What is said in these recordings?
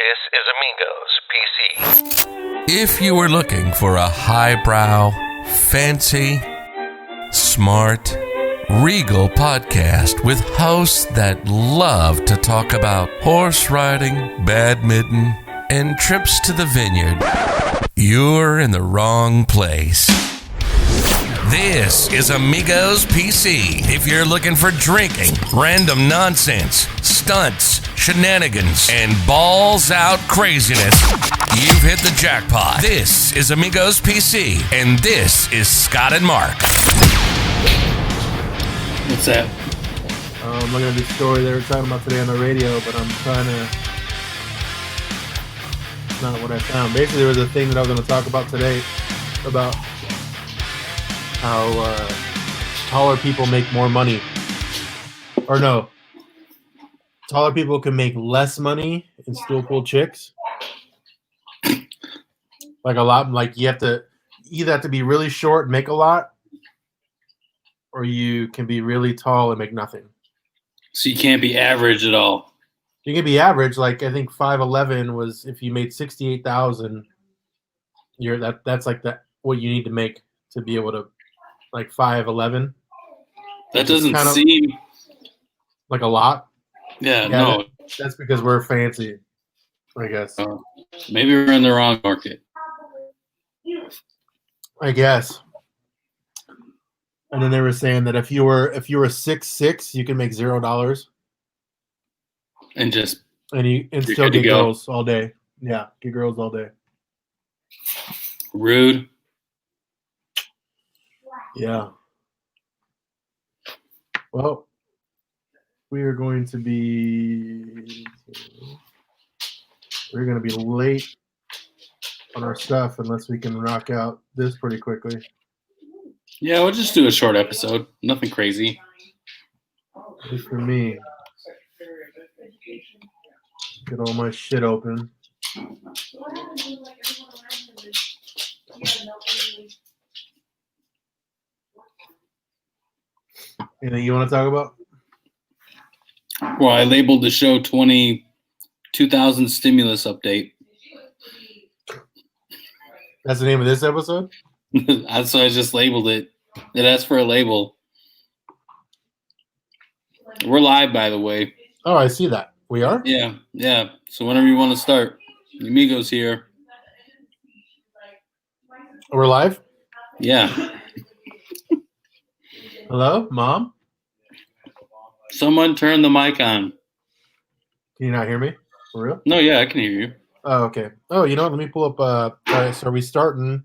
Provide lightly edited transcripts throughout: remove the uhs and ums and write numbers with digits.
This is Amigos PC. If you were looking for a highbrow, fancy, smart, regal podcast with hosts that love to talk about horse riding, badminton, and trips to the vineyard, you're in the wrong place. This is Amigos PC. If you're looking for drinking, random nonsense, stunts, shenanigans, and balls out craziness, you've hit the jackpot. This is Amigos PC, and this is Scott and Mark. What's that? I'm looking at this story they were talking about today on the radio, but I'm trying to... It's not what I found. Basically, there was a thing that I was going to talk about today about how taller people make more money. Or no. Taller people can make less money and still pull chicks. Like a lot. Like you either have to be really short and make a lot, or you can be really tall and make nothing. So you can't be average at all. You can be average. Like I think 5'11" was if you made 68,000. That's like that what you need to make to be able to like 5'11". That doesn't seem like a lot. Yeah, no. That's because we're fancy, I guess. Maybe we're in the wrong market. I guess. And then they were saying that if you were 6'6", you can make $0 and still get girls all day. Yeah, get girls all day. Rude. Yeah. Well, we're going to be late on our stuff unless we can knock out this pretty quickly. Yeah, we'll just do a short episode. Nothing crazy. At least for me. Get all my shit open. Anything you want to talk about? Well, I labeled the show 2000 Stimulus Update. That's the name of this episode? That's why I just labeled it. It asked for a label. We're live, by the way. Oh, I see that. We are? Yeah. So whenever you want to start. Amigos here. We're live? Yeah. Hello, Mom? Someone turn the mic on. Can you not hear me? For real? No, yeah, I can hear you. Oh, okay. Oh, you know what? Let me pull up. All right, so are we starting?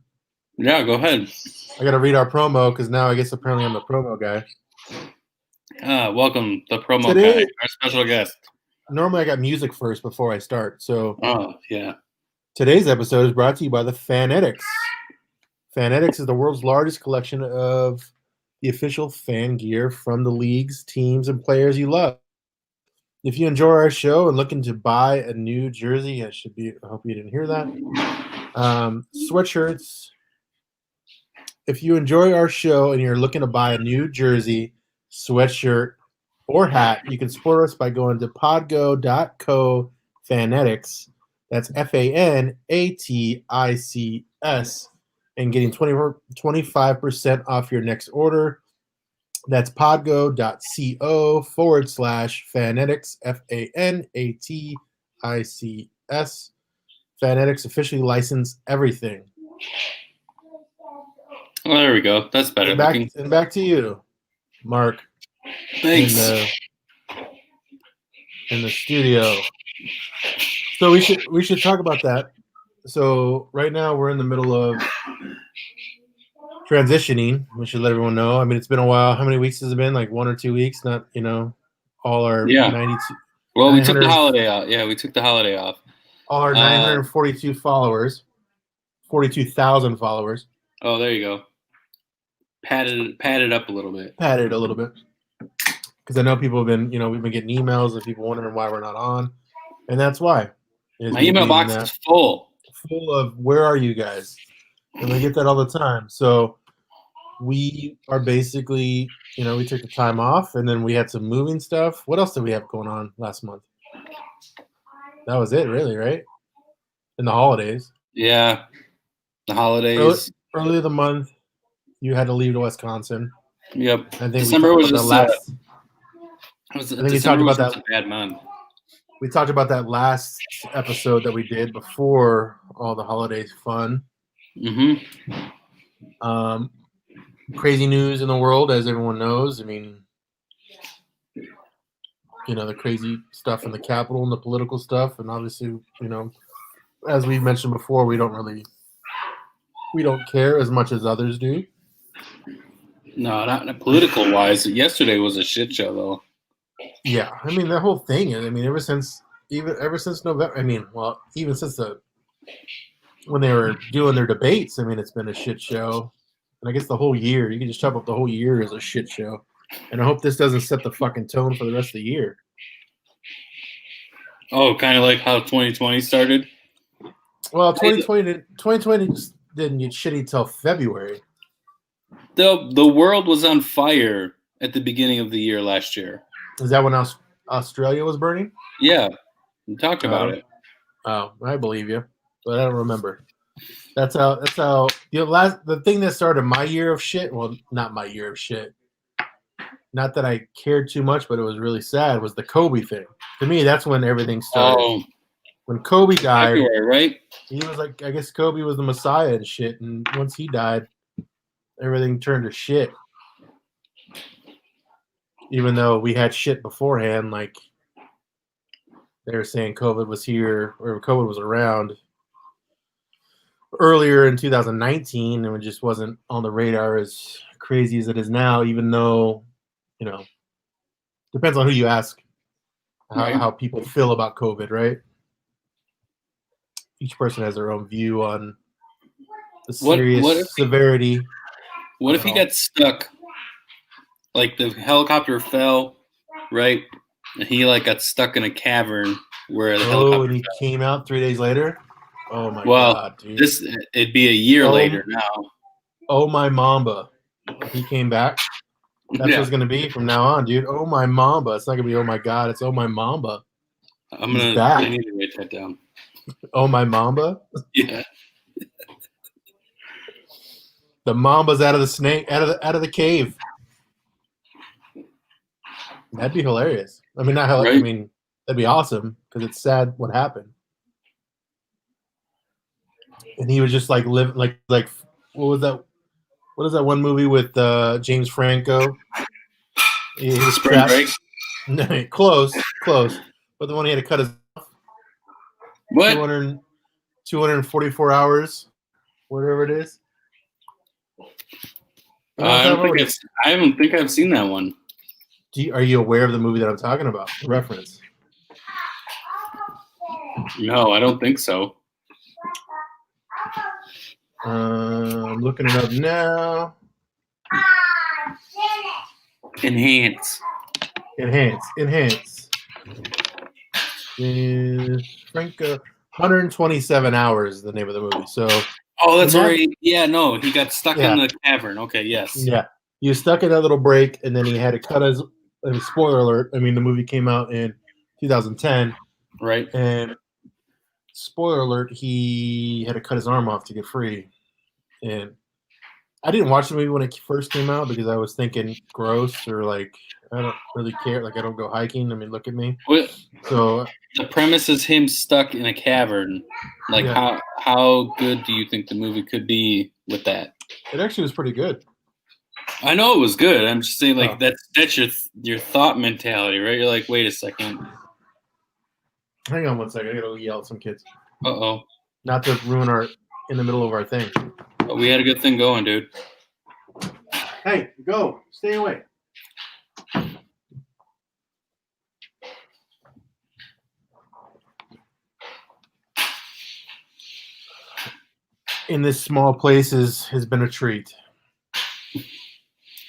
Yeah, go ahead. I got to read our promo because now I guess apparently I'm the promo guy. Welcome, the promo guy, our special guest. Normally I got music first before I start. So, yeah. Today's episode is brought to you by the Fanetics. Fanetics is the world's largest collection of the official fan gear from the leagues, teams, and players you love. If you enjoy our show and looking to buy a new jersey, I hope you didn't hear that. Sweatshirts. If you enjoy our show and you're looking to buy a new jersey, sweatshirt, or hat, you can support us by going to podgo.co/fanetics. That's FANATICS, and getting 25% off your next order. That's podgo.co/fanetics, FANATICS. Fanetics officially license everything. Well, there we go. That's better. And back to you, Mark. Thanks. In the studio. So we should talk about that. So right now we're in the middle of transitioning. We should let everyone know. I mean, it's been a while. How many weeks has it been? Like 1 or 2 weeks? Not, all our 92. Well, we took the holiday out. Yeah, we took the holiday off. All our 942 followers, 42,000 followers. Oh, there you go. Padded up a little bit. Padded a little bit. Because I know people have been, we've been getting emails of people wondering why we're not on. And that's why. My email box is full. Full of where are you guys? And we get that all the time. So we are basically, we took the time off and then we had some moving stuff. What else did we have going on last month? That was it, really, right? in the holidays. Yeah, the holidays. Early of the month, you had to leave to Wisconsin. Yep. I think December was just I think we talked December was about just that. a bad month. We talked about that last episode that we did before all the holidays fun. Mm-hmm. Crazy news in the world, as everyone knows. I mean, the crazy stuff in the Capitol and the political stuff, and obviously, as we mentioned before, we don't care as much as others do. No, not political wise. Yesterday was a shit show, though. Yeah, I mean, the whole thing is, I mean, ever since November, I mean, well, even since when they were doing their debates, I mean, it's been a shit show. And I guess the whole year, you can just chop up the whole year as a shit show. And I hope this doesn't set the fucking tone for the rest of the year. Oh, kind of like how 2020 started? Well, 2020 just didn't get shitty till February. The world was on fire at the beginning of the year last year. Is that when Australia was burning? Yeah, we talked about it. Oh, I believe you, but I don't remember. That's how the thing that started my year of shit. Well, not my year of shit. Not that I cared too much, but it was really sad. Was the Kobe thing? To me, that's when everything started. Oh, when Kobe died, February, right? He was like, I guess Kobe was the Messiah and shit. And once he died, everything turned to shit. Even though we had shit beforehand, like they were saying COVID was here or COVID was around earlier in 2019, and it just wasn't on the radar as crazy as it is now, even though, depends on who you ask how people feel about COVID, right? Each person has their own view on the severity. What if he got stuck? Like the helicopter fell, right? And he got stuck in a cavern where the helicopter and he came out 3 days later? Oh my God, dude. It'd be a year later now. Oh my Mamba. He came back. That's what's gonna be from now on, dude. Oh my Mamba. It's not gonna be oh my God, it's oh my Mamba. I need to write that down. Oh my Mamba? Yeah. The Mamba's out of the snake, out of the cave. That'd be hilarious. I mean, not hilarious. Right? I mean, that'd be awesome because it's sad what happened. And he was just live like what was that? What is that one movie with James Franco? He was Spring Break. No, close. But the one he had to cut his what 244 hours, whatever it is. I don't think I've seen that one. Are you aware of the movie that I'm talking about? The reference? No, I don't think so. I'm looking it up now. Enhance. Franco, 127 hours is the name of the movie. So. Oh, that's right. Yeah, no, he got stuck in the cavern. Okay, yes. Yeah, he was stuck in that little break, and then he had to cut his. Spoiler alert! I mean, the movie came out in 2010. Right. And spoiler alert, he had to cut his arm off to get free. And I didn't watch the movie when it first came out because I was thinking gross or I don't really care. I don't go hiking. I mean, look at me. Well, so the premise is him stuck in a cavern. How good do you think the movie could be with that? It actually was pretty good. I know it was good. I'm just saying, that's your thought mentality, right? You're like, wait a second. Hang on one second. I gotta yell at some kids. Uh-oh. Not to ruin in the middle of our thing. Oh, we had a good thing going, dude. Hey, go. Stay away. In this small place has been a treat.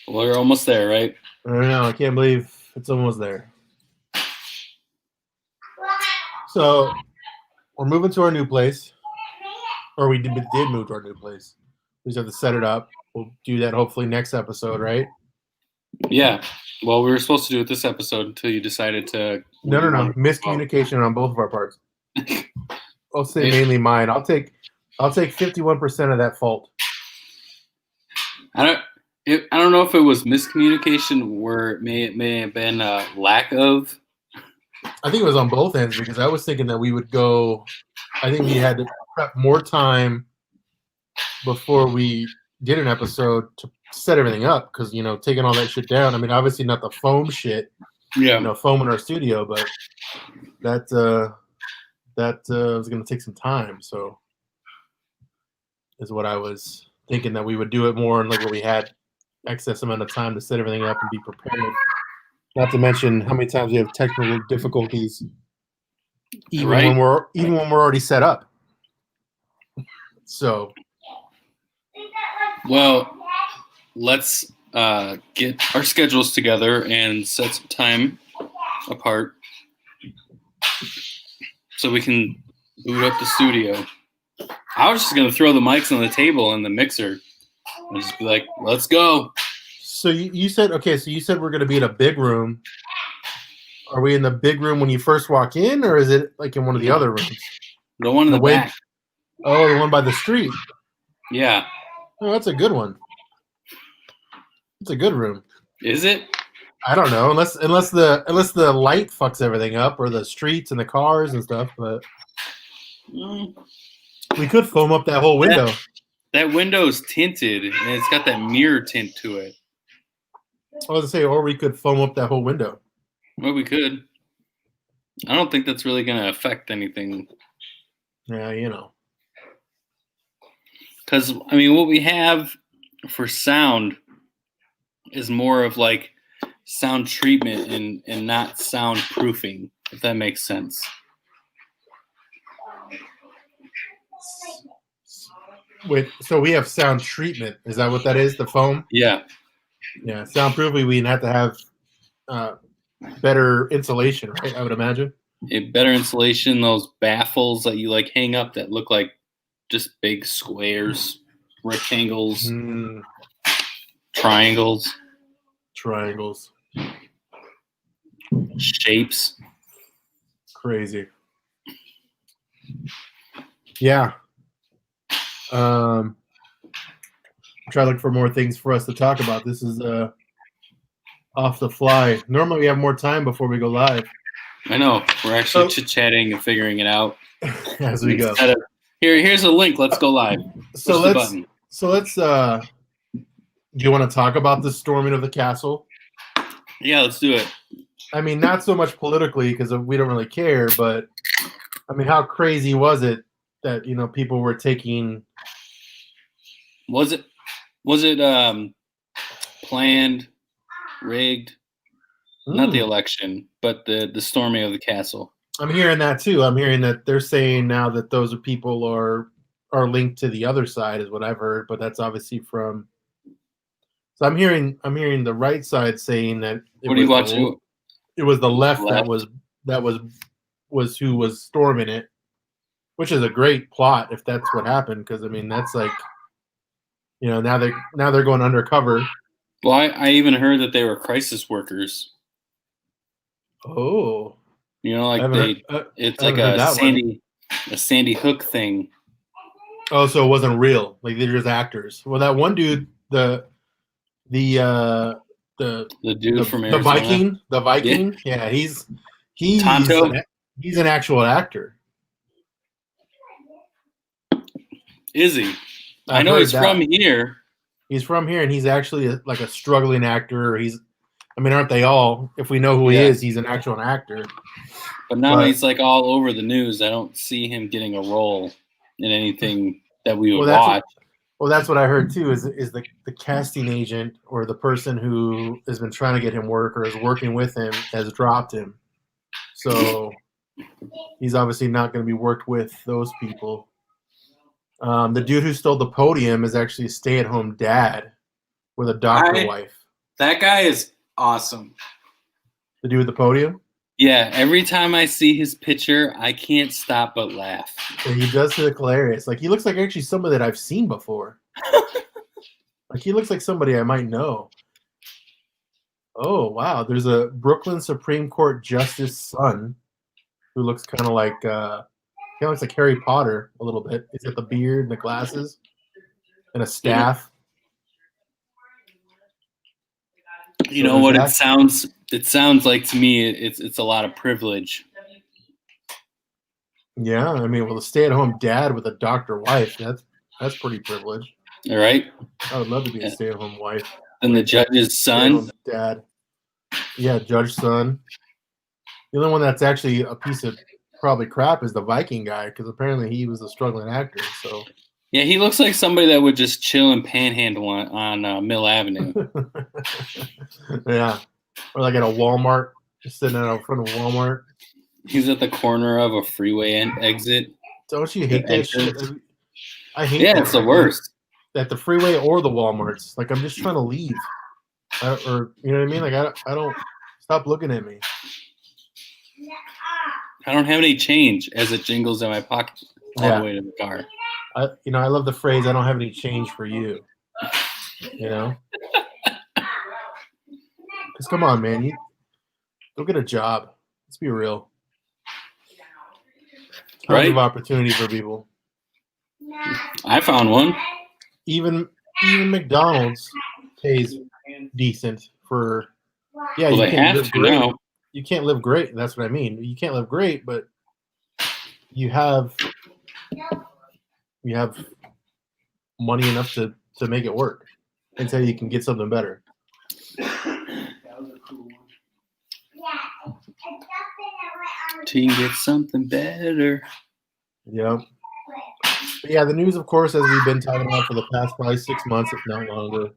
Well, we're almost there, right? I don't know. I can't believe it's almost there. So we're moving to our new place, or we did move to our new place. We just have to set it up. We'll do that hopefully next episode, right? Yeah. Well, we were supposed to do it this episode until you decided to. No. Miscommunication on both of our parts. I'll say mainly mine. I'll take 51% of that fault. I don't know if it was miscommunication or it may have been a lack of. I think it was on both ends because I was thinking that we would go. I think we had to prep more time before we did an episode to set everything up because taking all that shit down. I mean, obviously not the foam shit. Yeah. Foam in our studio, but that was going to take some time. So is what I was thinking that we would do it more and like where we had excess amount of time to set everything up and be prepared. Not to mention how many times we have technical difficulties, even when we're already set up. So, well, let's get our schedules together and set some time apart so we can boot up the studio. I was just gonna throw the mics on the table and the mixer and just be like, "Let's go." So you said okay. So you said we're gonna be in a big room. Are we in the big room when you first walk in, or is it like in one of the other rooms? The one in the back. Oh, the one by the street. Yeah. Oh, that's a good one. It's a good room. Is it? I don't know, unless the light fucks everything up, or the streets and the cars and stuff. But we could foam up that whole window. That window's tinted, and it's got that mirror tint to it. I was gonna say, or we could foam up that whole window. Well, we could. I don't think that's really going to affect anything. Yeah, Because, I mean, what we have for sound is more of like sound treatment and not soundproofing, if that makes sense. Wait, so we have sound treatment. Is that what that is? The foam? Yeah. Yeah, soundproofing. We'd have to have better insulation, right? I would imagine. Better insulation. Those baffles that you like hang up that look like just big squares, rectangles, triangles, shapes. Crazy. Yeah. Try to look for more things for us to talk about. This is off the fly. Normally we have more time before we go live. I know. We're actually chit-chatting and figuring it out as we go. Here's a link. Let's go live. So let's do you want to talk about the storming of the castle? Yeah, let's do it. I mean, not so much politically because we don't really care, but I mean, how crazy was it that people were taking? Was it planned, rigged? Not the election, but the storming of the castle. I'm hearing that too. I'm hearing that they're saying now that those people are linked to the other side, is what I've heard. But that's obviously from. So I'm hearing the right side saying that. What are you watching? It was the left. that was who was storming it, which is a great plot if that's what happened. Because I mean, that's like, now they're going undercover. Well, I even heard that they were crisis workers. Oh, like it's like a Sandy Hook thing. Oh, so it wasn't real. Like they're just actors. Well, that one dude, the dude from Arizona. the Viking. Yeah, he's Tonto. He's an actual actor. Is he? I know he's from here. He's from here, and he's actually like a struggling actor. Aren't they all? If we know who he is, he's an actual actor. But now he's like all over the news. I don't see him getting a role in anything that we would watch. That's what I heard too. Is the casting agent or the person who has been trying to get him work or is working with him has dropped him. So he's obviously not going to be worked with those people. The dude who stole the podium is actually a stay-at-home dad with a doctor wife. That guy is awesome. The dude with the podium? Yeah, every time I see his picture, I can't stop but laugh. And he does look hilarious. Like, he looks like actually somebody that I've seen before. Like, he looks like somebody I might know. Oh, wow. There's a Brooklyn Supreme Court Justice son who looks kind of like He looks like Harry Potter a little bit. He's got the beard and the glasses and a staff. You know what it sounds? It sounds like to me. It's a lot of privilege. Yeah, I mean, well, a stay-at-home dad with a doctor wife, that's pretty privileged. All right. I would love to be a stay-at-home wife. And the judge's son. Dad. Yeah, judge's son. The only one that's actually a piece of probably crap is the Viking guy, because apparently he was a struggling actor. So. Yeah, he looks like somebody that would just chill and panhandle on Mill Avenue. Yeah, or like at a Walmart, just sitting out front of Walmart. He's at the corner of a freeway exit. Don't you hate that shit? I hate. Yeah, it's the worst. At the freeway or the Walmarts. Like, I'm just trying to leave, or you know what I mean? Like, I don't stop looking at me. I don't have any change as it jingles in my pocket all the way to the car. I love the phrase, "I don't have any change for you." You know, because come on, man, you go get a job. Let's be real. Tons of opportunity for people. I found one. Even McDonald's pays decent for. Yeah, well, you they can't have to now. You can't live great. That's what I mean. You can't live great, but you have money enough to make it work until you can get something better. Till you can get something better. Yep. But yeah, the news, of course, as we've been talking about for the past probably 6 months, if not longer,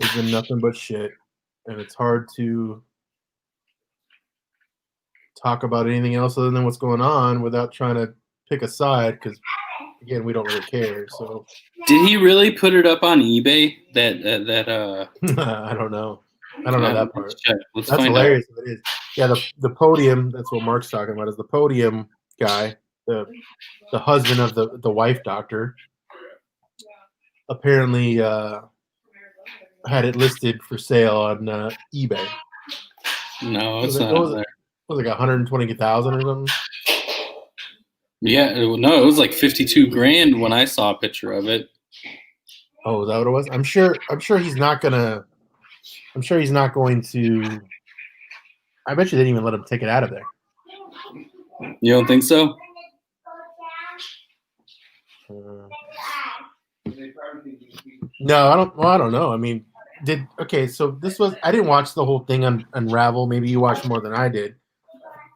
has been nothing but shit. And it's hard to talk about anything else other than what's going on without trying to pick a side, because, again, we don't really care. So, did he really put it up on eBay? That I don't know. I don't know that part. Let's that's find hilarious out. if it is. Yeah, the podium, that's what Mark's talking about, is the podium guy, the husband of the wife doctor, apparently had it listed for sale on eBay. No, it's not. Was it like 120,000 or something? Yeah, no, it was like 52 grand when I saw a picture of it. Oh, is that what it was? I'm sure he's not gonna. I'm sure he's not going to. I bet you they didn't even let him take it out of there. You don't think so? No, I don't. Well, I don't know. I mean, so this was. I didn't watch the whole thing on Unravel. Maybe you watched more than I did.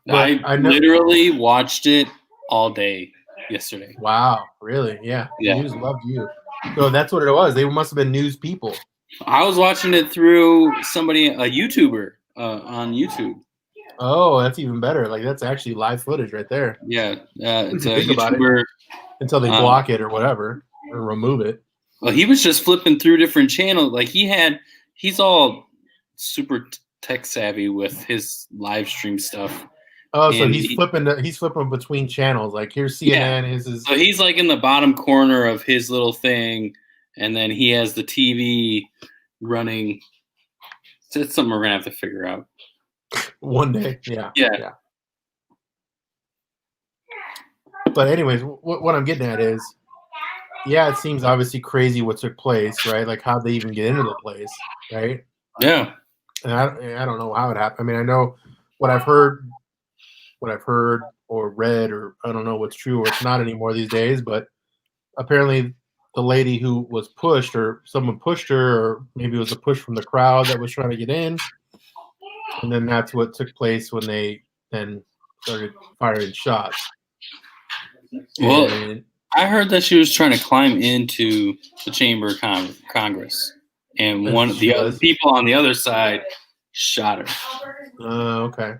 I literally watched it all day yesterday. Wow, really? Yeah. Yeah. News loved you. So that's what it was. They must have been news people. I was watching it through a YouTuber on YouTube. Oh, that's even better. Like, that's actually live footage right there. Yeah, it's a YouTuber. Until they block it or whatever, or remove it. Well, he was just flipping through different channels. Like, he's all super tech savvy with his live stream stuff. Oh, so he's flipping between channels. Like, here's CNN. Yeah. So he's like in the bottom corner of his little thing, and then he has the TV running. So it's something we're gonna have to figure out one day. Yeah. But anyways, what I'm getting at is, yeah, it seems obviously crazy what took place, right? Like, how'd they even get into the place, right? Yeah. And I don't know how it happened. I mean, I know what I've heard or read, or I don't know what's true or it's not anymore these days, but apparently the lady who was pushed, or someone pushed her, or maybe it was a push from the crowd that was trying to get in, and then that's what took place when they then started firing shots. Well, I heard that she was trying to climb into the chamber of Congress, and one of the other people on the other side shot her. Okay.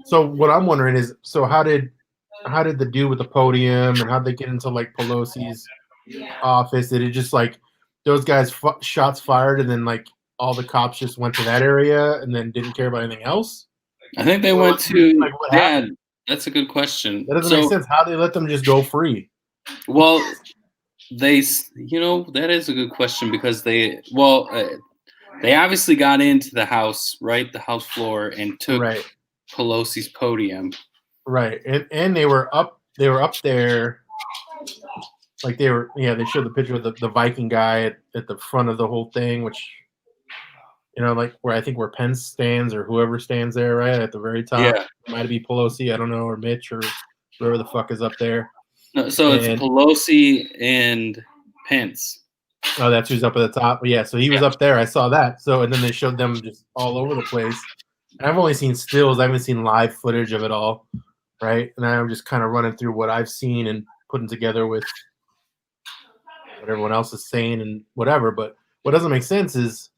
So what I'm wondering is, so how did the dude with the podium, and how'd they get into like Pelosi's office? Did it just like those guys shots fired, and then like all the cops just went to that area and then didn't care about anything else? I think they went to like what happened? That's a good question. That doesn't make sense. How do they let them just go free? Well, that is a good question, because they obviously got into the house, right? The house floor, and took Pelosi's podium. Right. And they were they were up there, like they showed the picture of the Viking guy at the front of the whole thing, which, like where Pence stands or whoever stands there, right at the very top. Yeah. It might be Pelosi, I don't know, or Mitch or whoever the fuck is up there. No, so it's Pelosi and Pence. Oh, that's who's up at the top. Yeah, so he was up there. I saw that. So, and then they showed them just all over the place. And I've only seen stills. I haven't seen live footage of it all, right? And I'm just kind of running through what I've seen and putting together with what everyone else is saying and whatever. But what doesn't make sense is,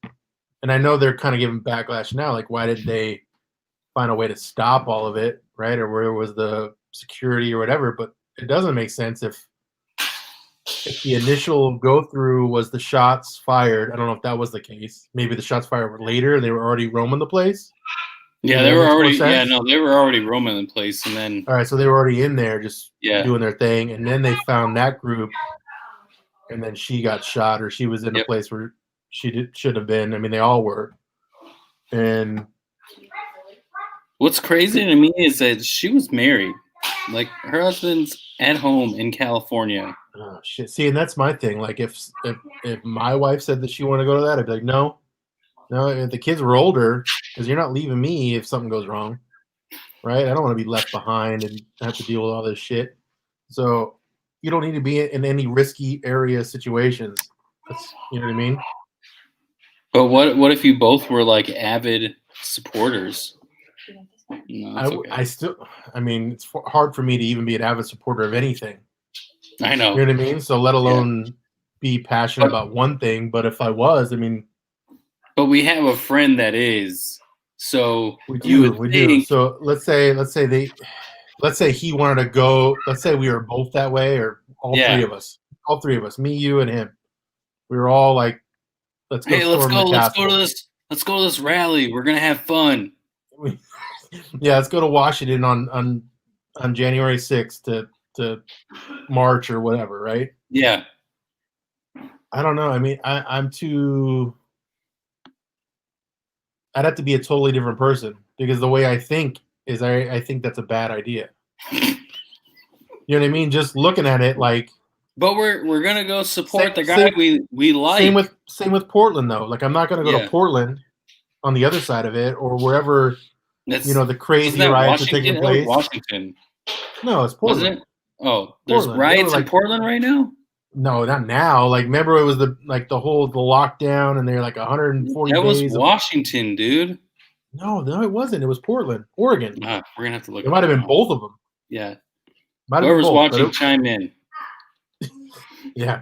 and I know they're kind of giving backlash now, like why did they find a way to stop all of it, right? Or where was the security or whatever? But it doesn't make sense if the initial go through was the shots fired. I don't know if that was the case. Maybe the shots fired were later. They were already roaming the place. Yeah, they were already. Yeah, no, they were already roaming the place, and then. All right, so they were already in there, just doing their thing, and then they found that group, and then she got shot, or she was in a place where she should have been. I mean, they all were. And what's crazy to me is that she was married. Like, her husband's at home in California. Oh shit! See, and that's my thing. Like, if my wife said that she wanted to go to that, I'd be like, no. If the kids were older, because you're not leaving me if something goes wrong, right? I don't want to be left behind and have to deal with all this shit. So you don't need to be in any risky area situations. You know what I mean? But what if you both were like avid supporters? No, I mean, it's hard for me to even be an avid supporter of anything. I know. You know what I mean? So let alone be passionate about one thing. But if I was, I mean. But we have a friend that is. So we do. So let's say he wanted to go. Let's say we were both that way, or all three of us, me, you, and him. We were all like, let's go. Hey, let's go to this rally. We're gonna have fun. Yeah, let's go to Washington on January 6th to march or whatever, right? Yeah. I don't know. I mean, I'm too. I'd have to be a totally different person because the way I think is I think that's a bad idea. You know what I mean? Just looking at it like. But we're gonna go support the guy we like. Same with Portland though. Like I'm not gonna go to Portland on the other side of it or wherever the crazy riots are taking place. Washington. No, it's Portland. Wasn't it? Oh, there's riots in Portland right now? No, not now. Like, remember it was the lockdown, and they're like 140 days. That was Washington, dude. No, it wasn't. It was Portland, Oregon. We're gonna have to look. It might have been both of them. Yeah. Whoever's watching, chime in. Yeah,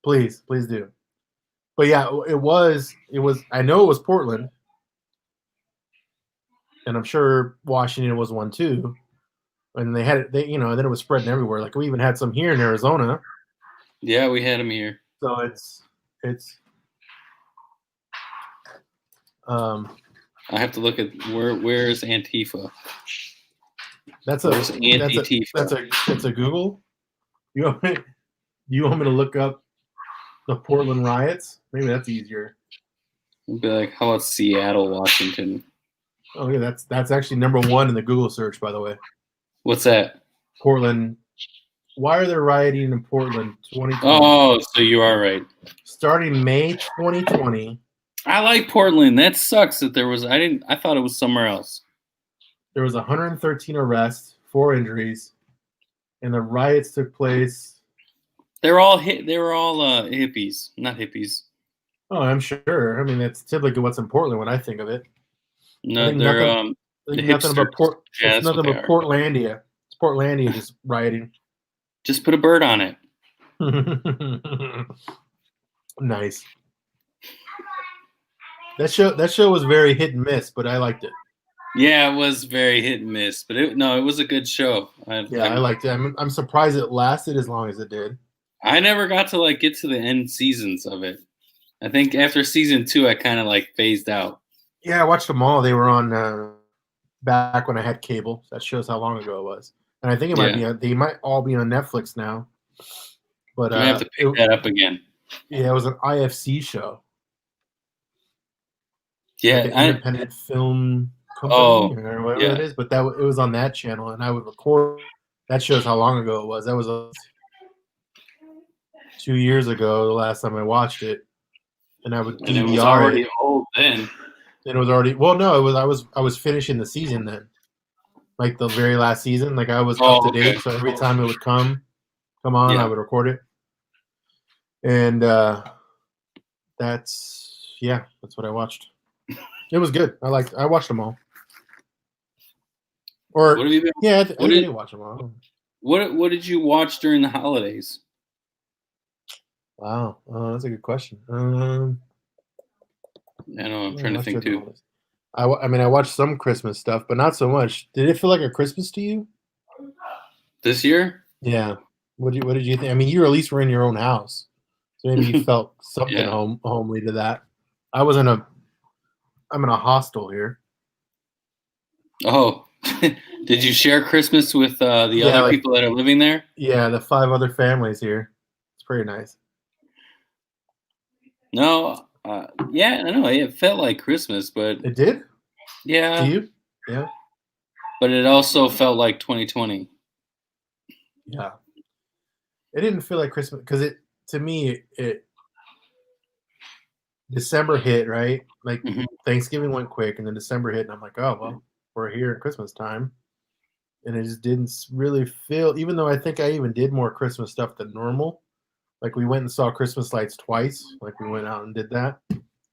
please do. But yeah, it was. I know it was Portland, and I'm sure Washington was one too. And they had it. And then it was spreading everywhere. Like we even had some here in Arizona. Yeah, we had him here. So it's. I have to look at where's Antifa. That's a Google. You want me to look up the Portland riots? Maybe that's easier. I'd be like, how about Seattle, Washington? Oh yeah, that's actually number one in the Google search, by the way. What's that? Portland. Why are there rioting in Portland 2020? Oh, so you are right. Starting May 2020. I like Portland. That sucks that there was. I thought it was somewhere else. There was 113 arrests, 4 injuries, and the riots took place. They were all hippies, not hippies. Oh, I'm sure. I mean, that's typically what's in Portland when I think of it. No, they're nothing about it's nothing but Portlandia. It's Portlandia just rioting. Just put a bird on it. Nice. That show was very hit and miss, but I liked it. Yeah, it was very hit and miss, but it was a good show. I liked it. I'm surprised it lasted as long as it did. I never got to get to the end seasons of it. I think after season 2, I kind of phased out. Yeah, I watched them all. They were on back when I had cable. That shows how long ago it was. And I think it might be. They might all be on Netflix now. But I have to pick that up again. Yeah, it was an IFC show. Yeah, an independent film company or whatever it is. But it was on that channel, and I would record That shows how long ago it was. That was 2 years ago, the last time I watched it, and I would DVR and it was already old then. And it was already no, it was I was finishing the season then, like the very last season. Like I was up to date, so every time it would come on, I would record it, and that's what I watched. It was good. I watched them all. Or what have you been, I didn't watch them all. What did you watch during the holidays? Wow, that's a good question. I know I'm trying to think too. I watched some Christmas stuff, but not so much. Did it feel like a Christmas to you this year? Yeah. What did you think? I mean, you at least were in your own house, so maybe you felt something homely to that. I'm in a hostel here. Oh, did you share Christmas with the other people that are living there? Yeah, the 5 other families here. It's pretty nice. No, I know it felt like Christmas, but it did. Yeah. To you? Yeah. But it also felt like 2020. Yeah. It didn't feel like Christmas because to me December hit, right? Like Thanksgiving went quick, and then December hit, and I'm like, oh well, we're here at Christmas time, and it just didn't really feel. Even though I think I even did more Christmas stuff than normal. Like we went and saw Christmas lights twice. Like we went out and did that,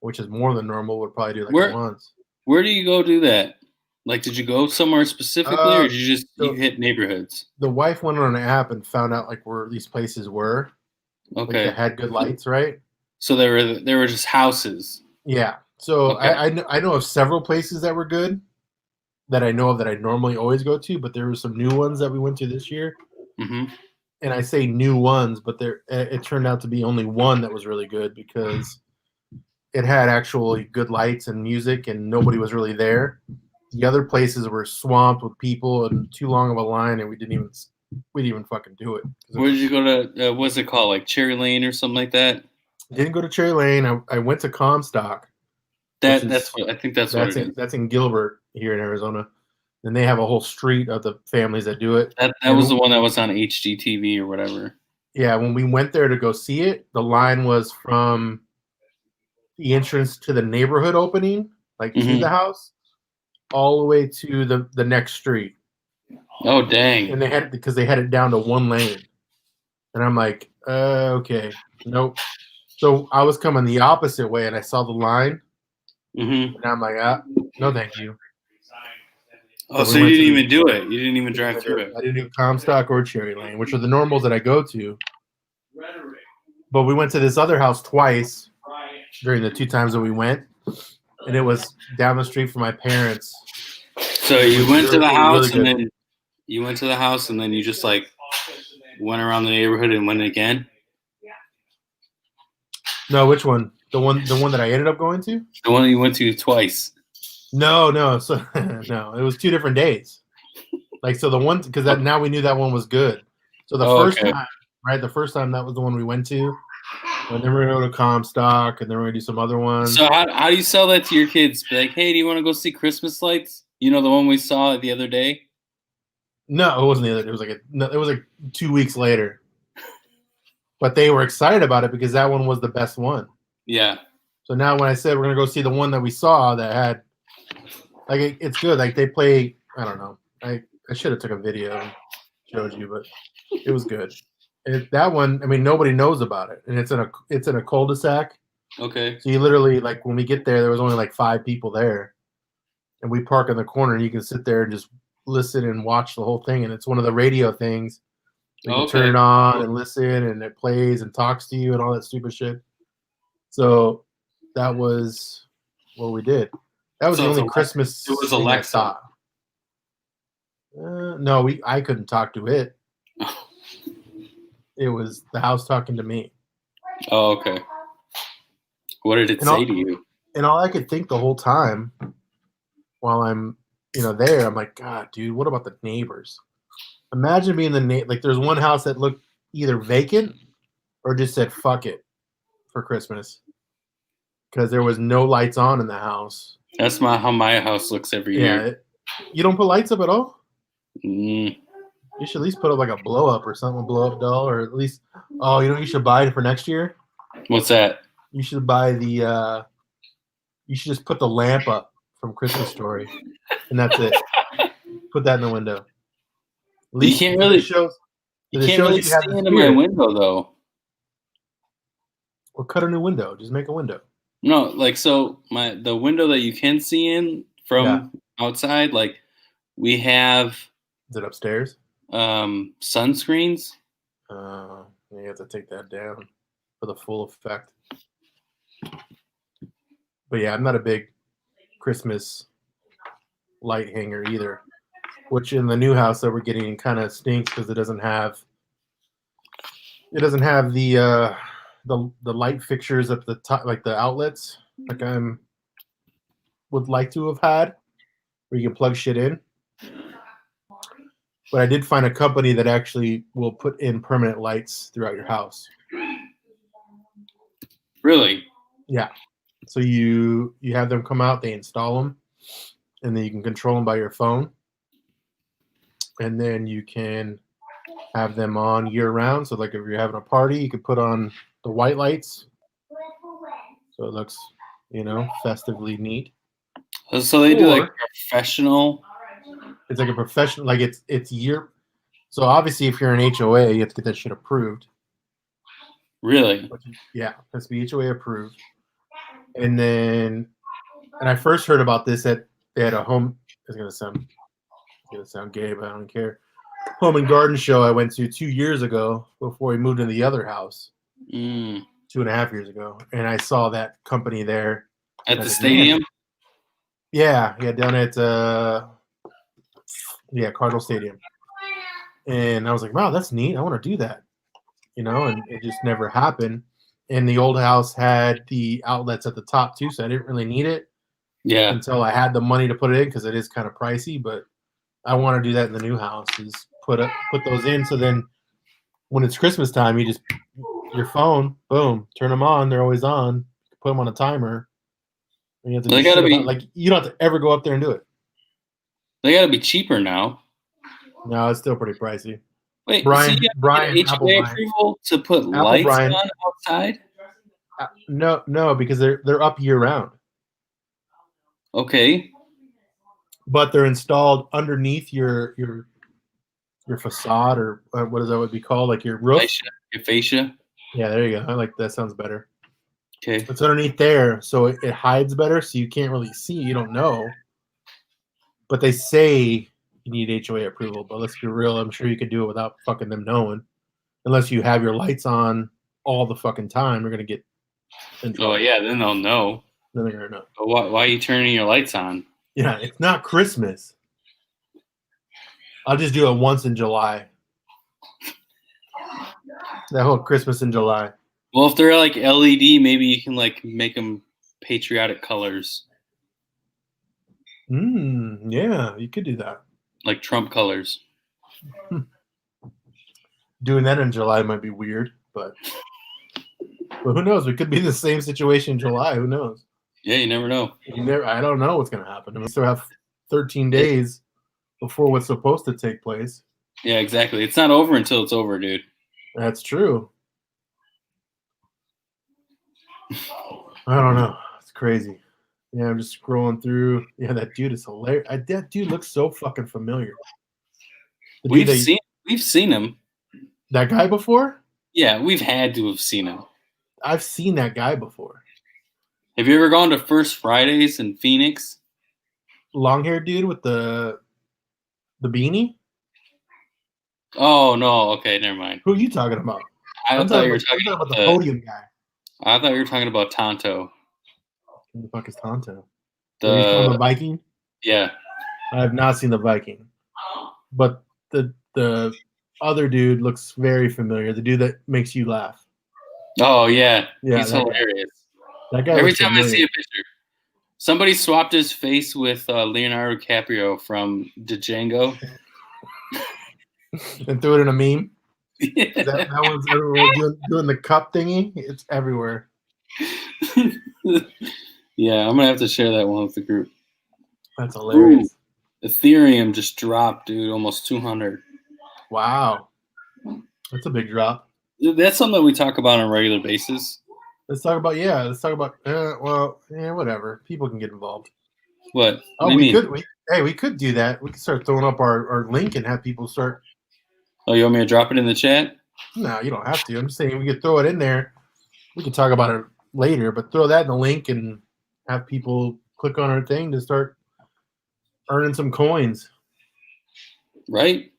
which is more than normal. Would probably do once. Where do you go do that? Like, did you go somewhere specifically, or did you just you hit neighborhoods? The wife went on an app and found out like where these places were. Okay. Like, they had good lights, right? So there were just houses. Yeah. So I know of several places that were good that I know of that I normally always go to, but there were some new ones that we went to this year. Mm-hmm. And I say new ones, but it turned out to be only one that was really good because it had actually good lights and music, and nobody was really there. The other places were swamped with people and too long of a line, and we didn't even fucking do it. Where did you go to? What's it called? Like Cherry Lane or something like that? Didn't go to Cherry Lane. I went to Comstock. That's what it is. That's in Gilbert here in Arizona. And they have a whole street of the families that do it. That was the one that was on HGTV or whatever. Yeah, when we went there to go see it, the line was from the entrance to the neighborhood opening, like to the house, all the way to the next street. Oh, dang. And they had it down to one lane. And I'm like, okay, nope. So I was coming the opposite way, and I saw the line. And I'm like, no, thank you. Oh, so you didn't even do it. You didn't even drive through it. I didn't do Comstock or Cherry Lane, which are the normals that I go to. But we went to this other house twice during the 2 times that we went, and it was down the street from my parents. So you went to the house, and then you went to the house, and then you just like went around the neighborhood and went again. No, which one? The one that I ended up going to? The one you went to twice. No. So no, it was 2 different days. Like, so the one, because now we knew that one was good. So the first time, right? The first time that was the one we went to. And then we're gonna go to Comstock, and then we're gonna do some other ones. So how do you sell that to your kids? Be like, hey, do you want to go see Christmas lights? You know, the one we saw the other day. No, it wasn't the other. It was like 2 weeks later. But they were excited about it because that one was the best one. Yeah. So now when I said we're gonna go see the one that we saw that had, like, it's good. Like they play. I don't know. I should have took a video and showed you, but it was good. That one, I mean, nobody knows about it, and it's in a cul-de-sac. Okay. So you literally, like, when we get there was only like 5 people there, and we park in the corner, and you can sit there and just listen and watch the whole thing. And it's one of the radio things. You can turn it on and listen, and it plays and talks to you and all that stupid shit. So that was what we did. That was the only Christmas. It was Alexa. No, I couldn't talk to it. It was the house talking to me. Oh, okay. What did it say to you? And all I could think the whole time while I'm, there, I'm like, God, dude, what about the neighbors? Imagine being like, there's one house that looked either vacant or just said, fuck it for Christmas. Because there was no lights on in the house. That's how my house looks every year. You don't put lights up at all? You should at least put up like a blow up or something, a blow up doll, or at least. Oh, you know what you should buy for next year? What's that? You should buy the. You should just put the lamp up from Christmas Story, and that's it. Put that in the window. At least you can't really shows. You can't really see into my window though. Well, cut a new window. Just make a window. No, like so the window that you can see in from outside, like we have. Is it upstairs? Sunscreens. You have to take that down for the full effect. But yeah, I'm not a big Christmas light hanger either. Which in the new house that we're getting kind of stinks because it doesn't have the light fixtures at the top, like the outlets, like would like to have had, where you can plug shit in. But I did find a company that actually will put in permanent lights throughout your house. Really? Yeah. So you have them come out, they install them, and then you can control them by your phone. And then you can have them on year round. So like if you're having a party, you could put on the white lights. So it looks, festively neat. So they do like professional. It's like a professional, like it's year. So obviously if you're an HOA, you have to get that shit approved. Really? Yeah, it has to be HOA approved. And I first heard about this at they had a home. It's gonna sound gay, but I don't care. Home and garden show I went to 2 years ago before we moved into the other house. 2.5 years ago, and I saw that company there at the stadium. Yeah, down at Cardinal Stadium, and I was like, wow, that's neat. I want to do that, and it just never happened. And the old house had the outlets at the top too, so I didn't really need it. Yeah. Until I had the money to put it in because it is kind of pricey, but I want to do that in the new house. Is put those in, so then when it's Christmas time, you just your phone, boom, turn them on. They're always on. Put them on a timer. And you have to they gotta be like you don't have to ever go up there and do it. They gotta be cheaper now. No, it's still pretty pricey. Wait, Brian, HOA approval to put lights on outside? No, because they're up year round. Okay. But they're installed underneath your facade, or what is that would be called, like your roof? Your fascia. Yeah, there you go. I like that. Sounds better. Okay. It's underneath there, so it hides better, so you can't really see. You don't know. But they say you need HOA approval. But let's be real. I'm sure you could do it without fucking them knowing. Unless you have your lights on all the fucking time, you're going to get in trouble. Oh, yeah. Then they'll know. Then they're going to know. But why are you turning your lights on? Yeah, it's not Christmas. I'll just do it once in July. That whole Christmas in July. Well, if they're like LED, maybe you can like make them patriotic colors. Yeah, you could do that. Like Trump colors. Doing that in July might be weird, but who knows? We could be in the same situation in July. Who knows? Yeah, you never know. I don't know what's going to happen. We still have 13 days before what's supposed to take place. Yeah, exactly. It's not over until it's over, dude. That's true. I don't know. It's crazy. Yeah, I'm just scrolling through. Yeah, that dude is hilarious. That dude looks so fucking familiar. We've seen him. That guy before? Yeah, we've had to have seen him. I've seen that guy before. Have you ever gone to First Fridays in Phoenix? Long-haired dude with the beanie? Oh, no. Okay, never mind. Who are you talking about? I thought you were talking about the podium guy. I thought you were talking about Tonto. Who the fuck is Tonto? The Viking? Yeah. I have not seen the Viking. But the other dude looks very familiar. The dude that makes you laugh. Oh, yeah. He's hilarious. That guy Every time I see a picture. Somebody swapped his face with Leonardo DiCaprio from Django. And threw it in a meme? Yeah. That one's everywhere doing the cup thingy. It's everywhere. Yeah, I'm going to have to share that one with the group. That's hilarious. Ooh, Ethereum just dropped, dude. Almost 200. Wow. That's a big drop. That's something that we talk about on a regular basis. Let's talk about whatever. People can get involved. What? Oh, What do you mean? We could do that. We could start throwing up our link and have people start. Oh, you want me to drop it in the chat? No, you don't have to. I'm just saying we could throw it in there. We can talk about it later, but throw that in the link and have people click on our thing to start earning some coins. Right.